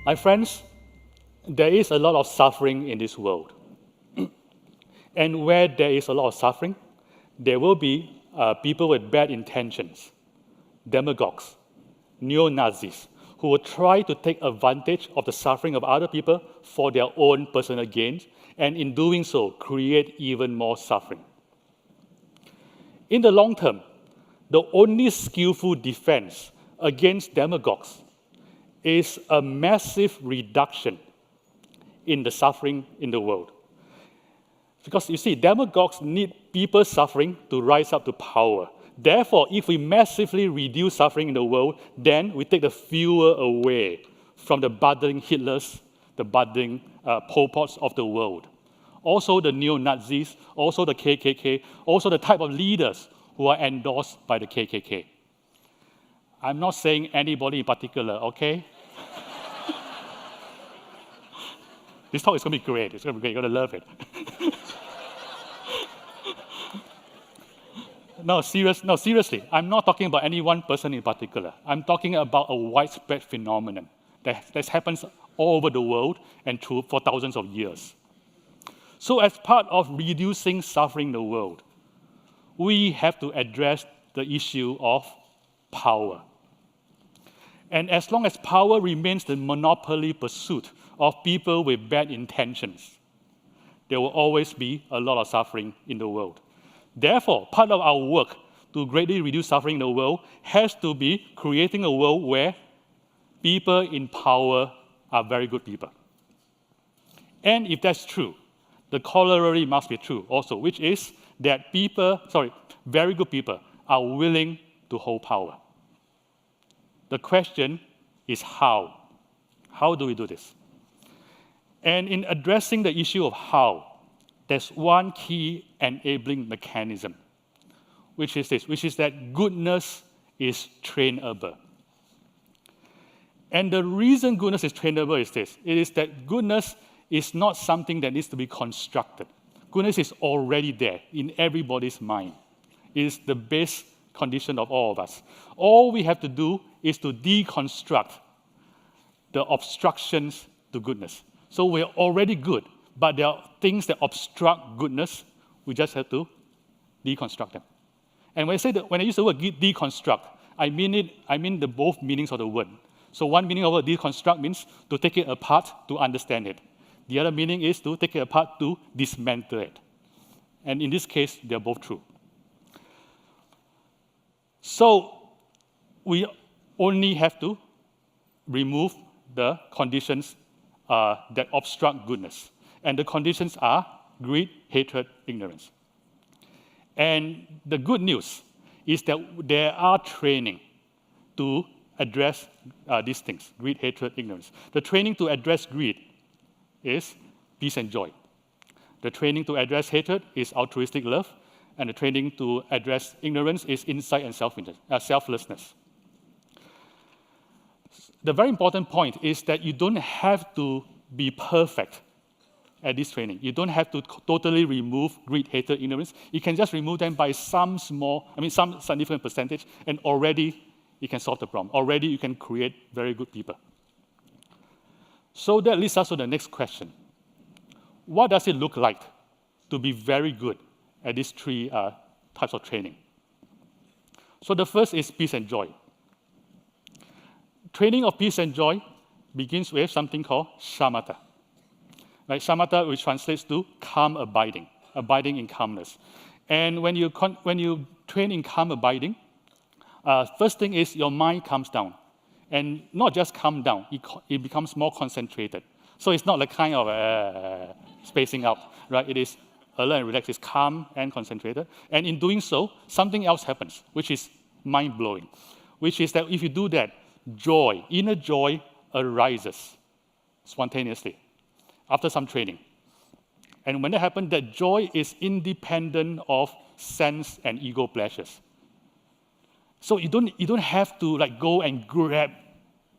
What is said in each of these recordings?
My friends, there is a lot of suffering in this world. And where there is a lot of suffering, there will be people with bad intentions, demagogues, neo-Nazis, who will try to take advantage of the suffering of other people for their own personal gains, and in doing so, create even more suffering. In the long term, the only skillful defense against demagogues is a massive reduction in the suffering in the world. Because you see, demagogues need people suffering to rise up to power. Therefore, if we massively reduce suffering in the world, then we take the fuel away from the budding Hitlers, the budding Pol Pots of the world. Also the neo-Nazis, also the KKK, also the type of leaders who are endorsed by the KKK. I'm not saying anybody in particular, okay? This talk is going to be great. It's going to be great. You're going to love it. No, seriously. I'm not talking about any one person in particular. I'm talking about a widespread phenomenon that happens all over the world and for thousands of years. So as part of reducing suffering in the world, we have to address the issue of power. And as long as power remains the monopoly pursuit of people with bad intentions, there will always be a lot of suffering in the world. Therefore, part of our work to greatly reduce suffering in the world has to be creating a world where people in power are very good people. And if that's true, the corollary must be true also, which is that very good people are willing to hold power. The question is how? How do we do this? And in addressing the issue of how, there's one key enabling mechanism, which is that goodness is trainable. And the reason goodness is trainable is this. It is that goodness is not something that needs to be constructed. Goodness is already there in everybody's mind. It is the base condition of all of us. All we have to do is to deconstruct the obstructions to goodness. So we're already good, but there are things that obstruct goodness. We just have to deconstruct them. And when I use the word deconstruct, I mean the both meanings of the word. So one meaning of the word deconstruct means to take it apart to understand it. The other meaning is to take it apart to dismantle it. And in this case, they're both true. So we only have to remove the conditions that obstruct goodness. And the conditions are greed, hatred, ignorance. And the good news is that there are training to address these things, greed, hatred, ignorance. The training to address greed is peace and joy. The training to address hatred is altruistic love. And the training to address ignorance is insight and selflessness. The very important point is that you don't have to be perfect at this training. You don't have to totally remove greed, hatred, ignorance. You can just remove them by some significant percentage, and already you can solve the problem. Already you can create very good people. So that leads us to the next question. What does it look like to be very good at these three types of training? So the first is peace and joy. Training of peace and joy begins with something called shamatha. Right? Shamatha, which translates to calm abiding, abiding in calmness. And when you train in calm abiding, first thing is your mind calms down. And not just calm down, it becomes more concentrated. So it's not like kind of spacing out, right? It is alert and relaxed, it's calm and concentrated. And in doing so, something else happens, which is mind-blowing, which is that if you do that, joy, inner joy arises spontaneously after some training. And when that happens, that joy is independent of sense and ego pleasures. So you don't have to go and grab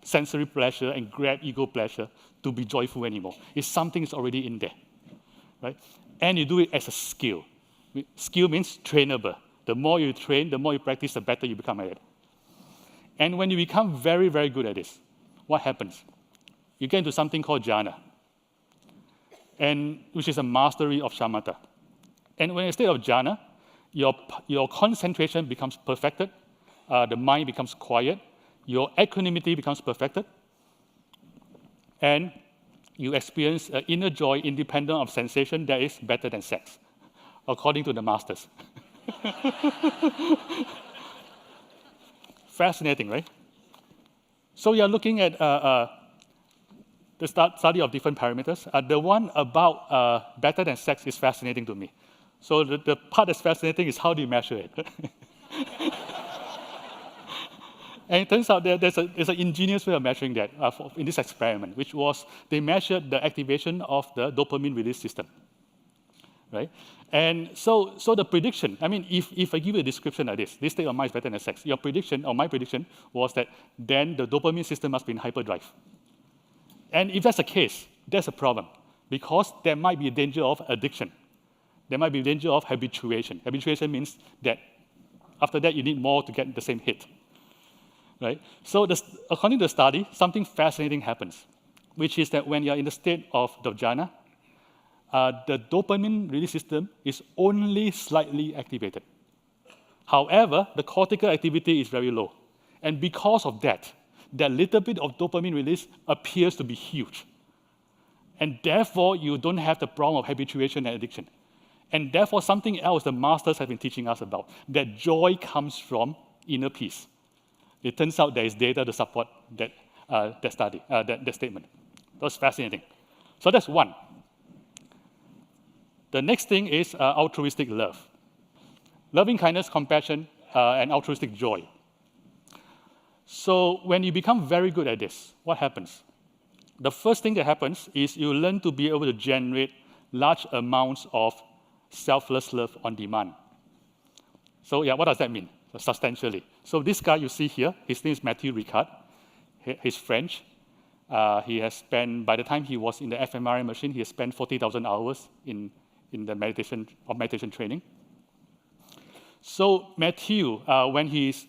sensory pleasure and grab ego pleasure to be joyful anymore. It's something that's already in there, right? And you do it as a skill. Skill means trainable. The more you train, the more you practice, the better you become at it. And when you become very, very good at this, what happens? you get into something called jhana, and which is a mastery of shamatha. And when in a state of jhana, your concentration becomes perfected, the mind becomes quiet, your equanimity becomes perfected, and you experience an inner joy independent of sensation that is better than sex, according to the masters. Fascinating, right? So you're looking at the study of different parameters. The one about better than sex is fascinating to me. So the part that's fascinating is how do you measure it? And it turns out there's an ingenious way of measuring that in this experiment, which was they measured the activation of the dopamine release system, right? And so the prediction, I mean, if I give you a description like this state of mind is better than sex, your prediction, or my prediction, was that then the dopamine system must be in hyperdrive. And if that's the case, that's a problem, because there might be a danger of addiction. There might be a danger of habituation. Habituation means that after that, you need more to get the same hit. Right? So according to the study, something fascinating happens, which is that when you're in the state of the jhana, the dopamine release system is only slightly activated. However, the cortical activity is very low. And because of that little bit of dopamine release appears to be huge. And therefore, you don't have the problem of habituation and addiction. And therefore, something else the masters have been teaching us about, that joy comes from inner peace. It turns out there is data to support that study, that statement. That's fascinating. So that's one. The next thing is altruistic love. Loving kindness, compassion, and altruistic joy. So when you become very good at this, what happens? The first thing that happens is you learn to be able to generate large amounts of selfless love on demand. So yeah, what does that mean? Substantially. So this guy you see here, his name is Matthew Ricard. He's French. He has spent, by the time he was in the fMRI machine, he has spent 40,000 hours in the meditation training. So Matthew, when he's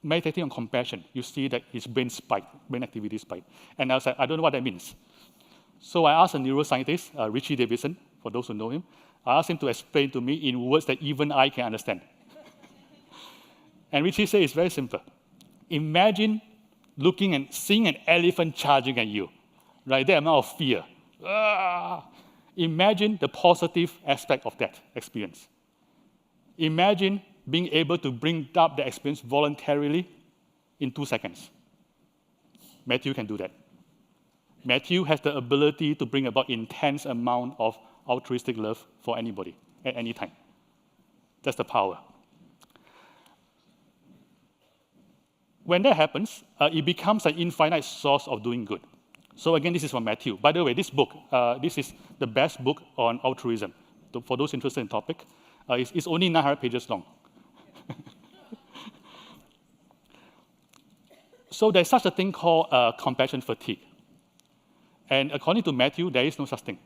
meditating on compassion, you see that his brain activity spiked. And I was like, I don't know what that means. So I asked a neuroscientist, Richie Davidson, for those who know him, I asked him to explain to me in words that even I can understand. And Richie said it's very simple. Imagine looking and seeing an elephant charging at you, right? That amount of fear. Imagine the positive aspect of that experience. Imagine being able to bring up the experience voluntarily in 2 seconds. Matthew can do that. Matthew has the ability to bring about intense amount of altruistic love for anybody at any time. That's the power. When that happens, it becomes an infinite source of doing good. So again, this is from Matthew. By the way, this book, this is the best book on altruism. For those interested in the topic, it's only 900 pages long. So there's such a thing called compassion fatigue. And according to Matthew, there is no such thing.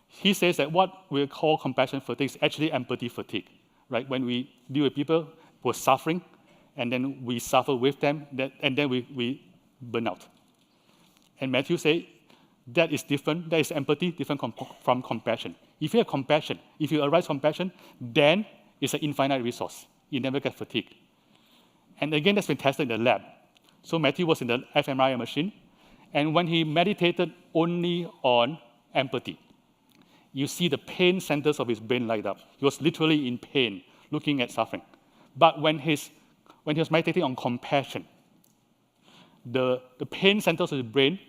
He says that what we call compassion fatigue is actually empathy fatigue, right? When we deal with people who are suffering, and then we suffer with them, and then we burn out. And Matthew says that is different, that is empathy, different from compassion. If you have compassion, if you arise compassion, then it's an infinite resource. You never get fatigued. And again, that's been tested in the lab. So Matthew was in the fMRI machine, and when he meditated only on empathy, you see the pain centers of his brain light up. He was literally in pain, looking at suffering. But when he was meditating on compassion, the pain centers of his brain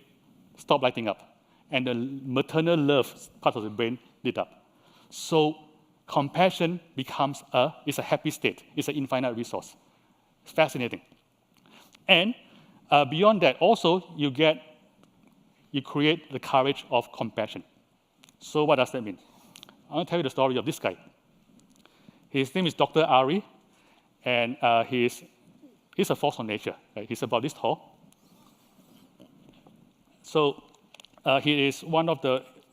stopped lighting up, and the maternal love part of the brain lit up. So compassion becomes it's a happy state. It's an infinite resource. It's fascinating. And beyond that, also, you create the courage of compassion. So what does that mean? I want to tell you the story of this guy. His name is Dr. Ari, and he's a force of nature. Right? He's about this tall. So he is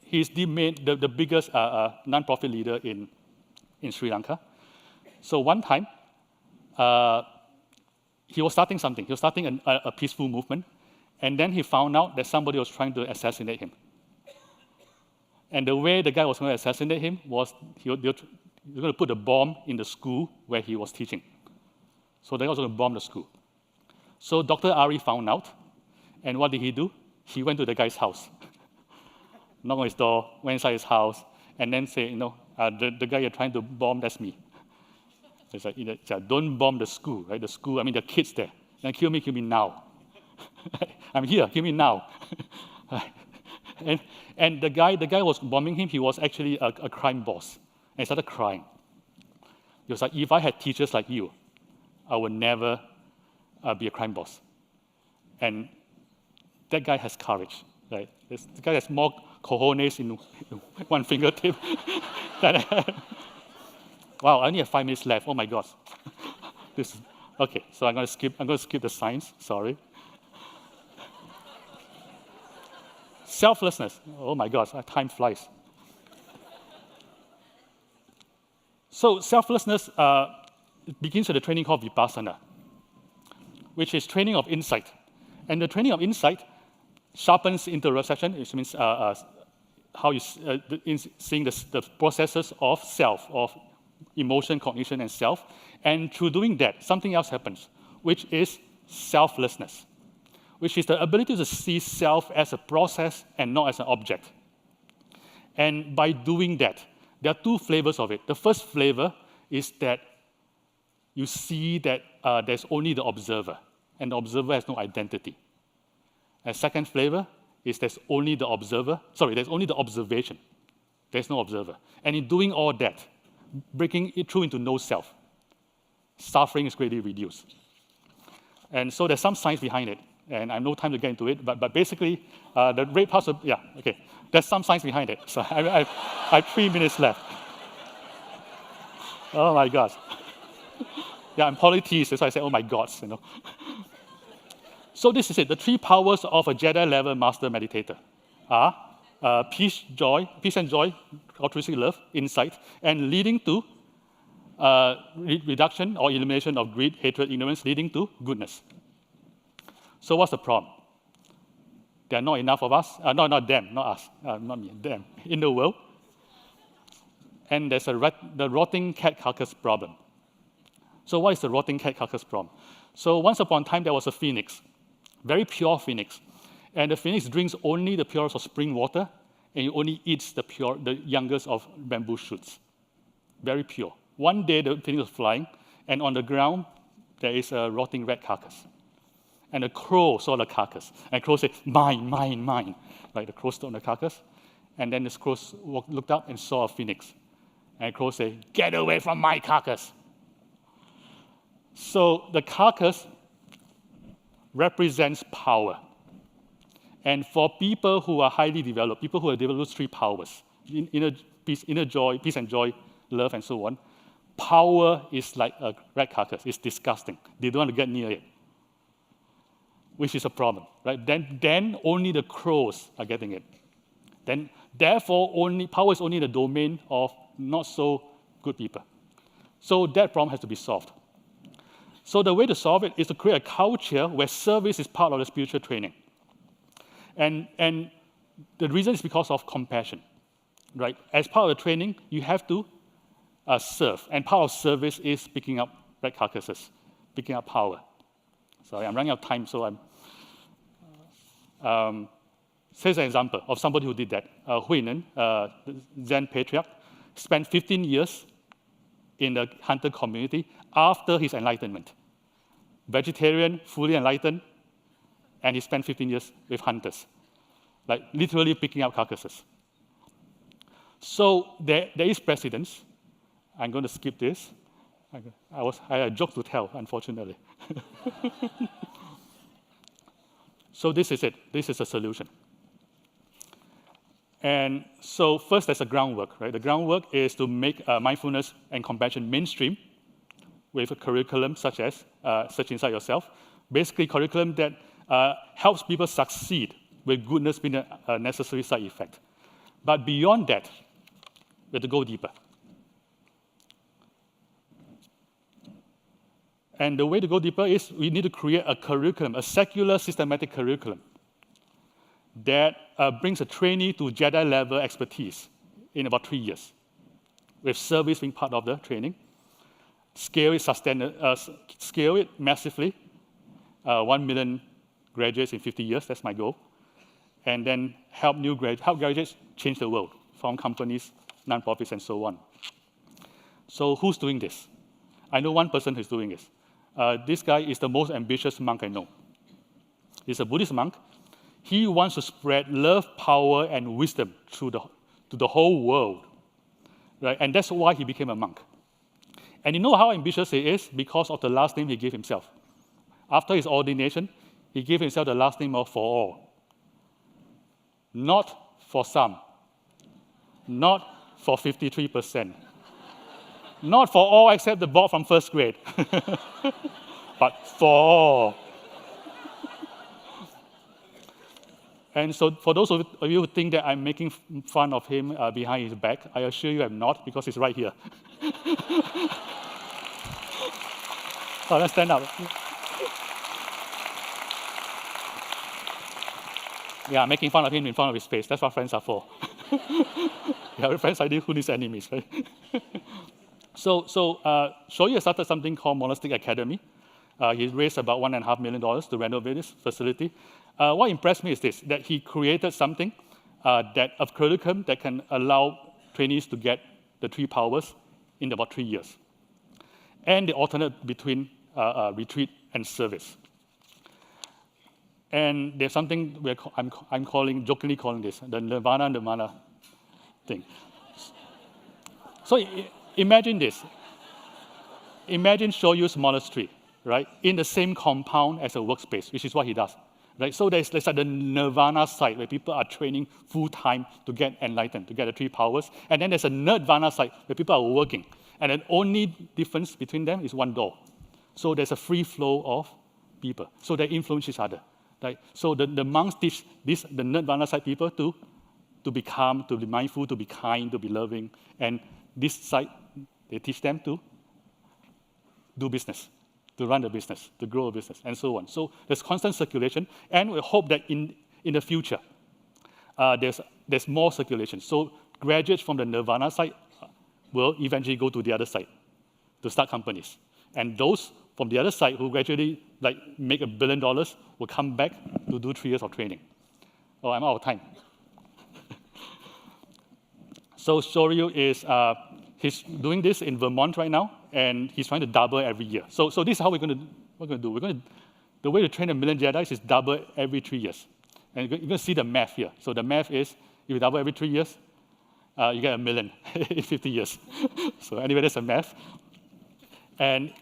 he's the biggest non-profit leader in Sri Lanka. So one time, he was starting something. He was starting a peaceful movement, And then he found out that somebody was trying to assassinate him. And the way the guy was going to assassinate him was they were going to put a bomb in the school where he was teaching. So they were going to bomb the school. So Dr. Ari found out, and what did he do? He went to the guy's house, knocked on his door, went inside his house, and then said, the guy you're trying to bomb, that's me. It's like, don't bomb the school, right? The school, I mean, the kids there. Then kill me now. I'm here, kill me now. And the guy was bombing him, he was actually a crime boss. And he started crying. He was like, if I had teachers like you, I would never be a crime boss. And that guy has courage, right? The guy has more cojones in one fingertip than I have. Wow, I only have 5 minutes left. Oh my God. Okay, so I'm going to skip the science. Sorry. Selflessness. Oh my gosh, time flies. So selflessness begins with a training called Vipassana, which is training of insight. And the training of insight sharpens interoception, which means how you seeing the processes of self, of emotion, cognition, and self. And through doing that, something else happens, which is selflessness, which is the ability to see self as a process and not as an object. And by doing that, there are 2 flavors of it. The first flavor is that you see that there's only the observer, and the observer has no identity. And second flavor is there's only the observation. There's no observer. And in doing all that, breaking it through into no self, suffering is greatly reduced. And so there's some science behind it, and I have no time to get into it, but basically, the red parts of, there's some science behind it. So I have 3 minutes left. Oh my gosh. Yeah, I'm polytheist, that's why I say, oh my gods, So this is it. The 3 powers of a Jedi-level master meditator are peace and joy, altruistic love, insight, and leading to reduction or elimination of greed, hatred, ignorance, leading to goodness. So what's the problem? There are not enough of us, not them, not us, not me, them, in the world. And there's the rotting cat carcass problem. So what is the rotting cat carcass problem? So once upon a time, there was a phoenix, very pure phoenix. And the phoenix drinks only the purest of spring water, and it only eats the youngest of bamboo shoots. Very pure. One day, the phoenix was flying, and on the ground, there is a rotting rat carcass. And a crow saw the carcass. And the crow said, mine, mine, mine. Like the crow stood on the carcass. And then the crow looked up and saw a phoenix. And the crow said, get away from my carcass. So the carcass represents power. And for people who are highly developed, people who have developed those 3 powers, inner joy, peace and joy, love, and so on, power is like a rat carcass. It's disgusting. They don't want to get near it, which is a problem, right? Then only the crows are getting it. Therefore, power is only the domain of not so good people. So that problem has to be solved. So the way to solve it is to create a culture where service is part of the spiritual training. And the reason is because of compassion, right? As part of the training, you have to serve. And part of service is picking up rat carcasses, picking up power. Sorry, I'm running out of time, so here's an example of somebody who did that. Huinan, the Zen patriarch, spent 15 years in the hunter community after his enlightenment. Vegetarian, fully enlightened, and he spent 15 years with hunters, like literally picking up carcasses. So there is precedence. I'm going to skip this. I had a joke to tell, unfortunately. So this is it. This is a solution. And so first, there's a groundwork, right? The groundwork is to make mindfulness and compassion mainstream with a curriculum such as Search Inside Yourself. Basically, curriculum that helps people succeed with goodness being a necessary side effect. But beyond that, we have to go deeper. And the way to go deeper is we need to create a curriculum, a secular systematic curriculum that brings a trainee to Jedi level expertise in about 3 years, with service being part of the training. Scale it massively, 1 million graduates in 50 years, that's my goal. And then help graduates change the world, from companies, nonprofits, and so on. So who's doing this? I know one person who's doing this. This guy is the most ambitious monk I know. He's a Buddhist monk. He wants to spread love, power, and wisdom to the whole world. Right? And that's why he became a monk. And you know how ambitious he is? Because of the last name he gave himself. After his ordination, he gave himself the last name of for all. Not for some. Not for 53%. Not for all except the board from first grade. But for all. And so for those of you who think that I'm making fun of him behind his back, I assure you I'm not, because he's right here. So let's stand up. Yeah, making fun of him in front of his face. That's what friends are for. Yeah, friends like this, who needs enemies, right? So Shoyi has started something called Monastic Academy. He raised about $1.5 million to renovate this facility. What impressed me is this, that he created something, a curriculum that can allow trainees to get the 3 powers in about 3 years. And they alternate between retreat and service. And there's something I'm jokingly calling this, the Nirvana thing. So imagine this. Imagine Shoyu's monastery, right, in the same compound as a workspace, which is what he does. Right? So there's like the Nirvana side where people are training full-time to get enlightened, to get the 3 powers. And then there's a Nerdvana side where people are working. And the only difference between them is one door. So there's a free flow of people. So they influence each other. Right? So the monks teach the Nerdvana side people to be calm, to be mindful, to be kind, to be loving. And this side, they teach them to do business, to run the business, to grow a business, and so on. So there's constant circulation, and we hope that in the future, there's more circulation. So graduates from the Nirvana side will eventually go to the other side to start companies. And those from the other side who gradually make $1 billion will come back to do 3 years of training. Oh, I'm out of time. So Shoryu he's doing this in Vermont right now, and he's trying to double every year. So this is how we're going to do. The way to train 1 million Jedi is double every 3 years. And you're going to see the math here. So the math is, if you double every 3 years, you get 1 million in 50 years. So anyway, that's the math. And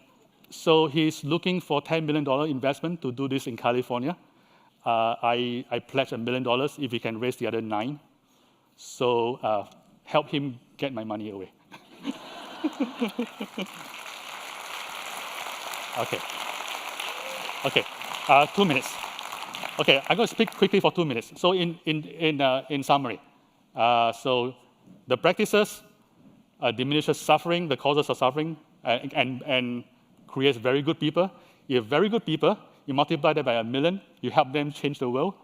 so he's looking for $10 million investment to do this in California. I pledge $1 million if he can raise the other 9. So help him get my money away. Okay. 2 minutes. Okay, I'm going to speak quickly for 2 minutes. So in summary, so the practices diminishes suffering, the causes of suffering, and creates very good people. You have very good people, you multiply that by 1 million, you help them change the world.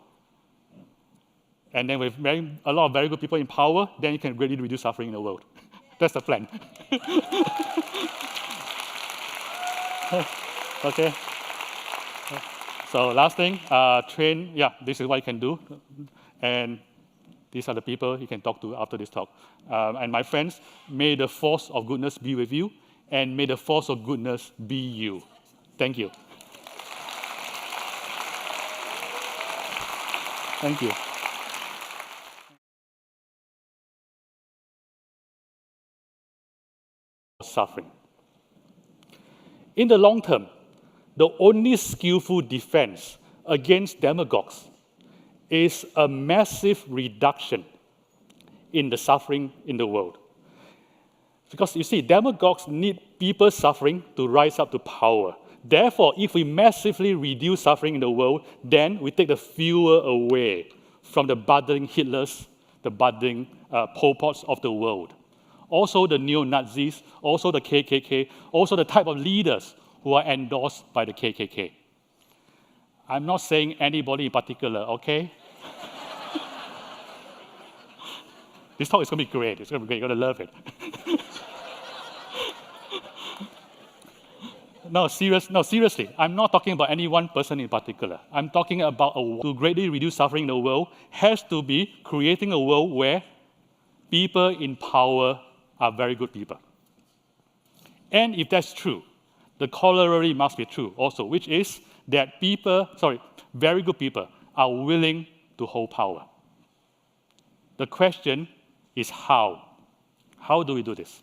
And then with a lot of very good people in power, then you can really reduce suffering in the world. That's the plan. Okay. So last thing, train. Yeah, this is what you can do. And these are the people you can talk to after this talk. And my friends, may the force of goodness be with you, and may the force of goodness be you. Thank you. Thank you. Suffering. In the long term, the only skillful defense against demagogues is a massive reduction in the suffering in the world. Because you see, demagogues need people suffering to rise up to power. Therefore, if we massively reduce suffering in the world, then we take the fuel away from the budding Hitlers, the budding Pol Pots of the world. Also the neo-Nazis, also the KKK, also the type of leaders who are endorsed by the KKK. I'm not saying anybody in particular, okay? This talk is going to be great. It's going to be great. You're going to love it. No, seriously, I'm not talking about any one person in particular. I'm talking about to greatly reduce suffering in the world has to be creating a world where people in power are very good people. And if that's true, the corollary must be true also, which is that very good people are willing to hold power. The question is how? How do we do this?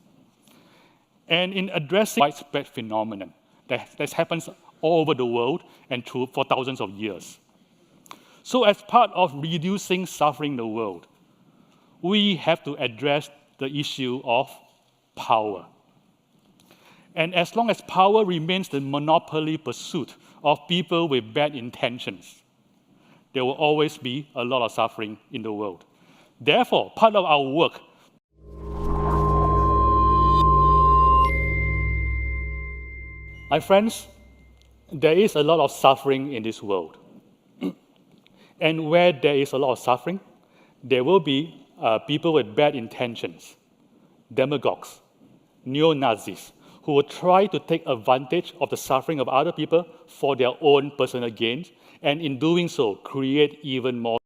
And in addressing widespread phenomenon that happens all over the world and for thousands of years. So as part of reducing suffering in the world, we have to address the issue of power. And as long as power remains the monopoly pursuit of people with bad intentions, there will always be a lot of suffering in the world. Therefore, part of our work my friends, there is a lot of suffering in this world. And where there is a lot of suffering, there will be people with bad intentions, demagogues, neo-Nazis, who will try to take advantage of the suffering of other people for their own personal gains, and in doing so, create even more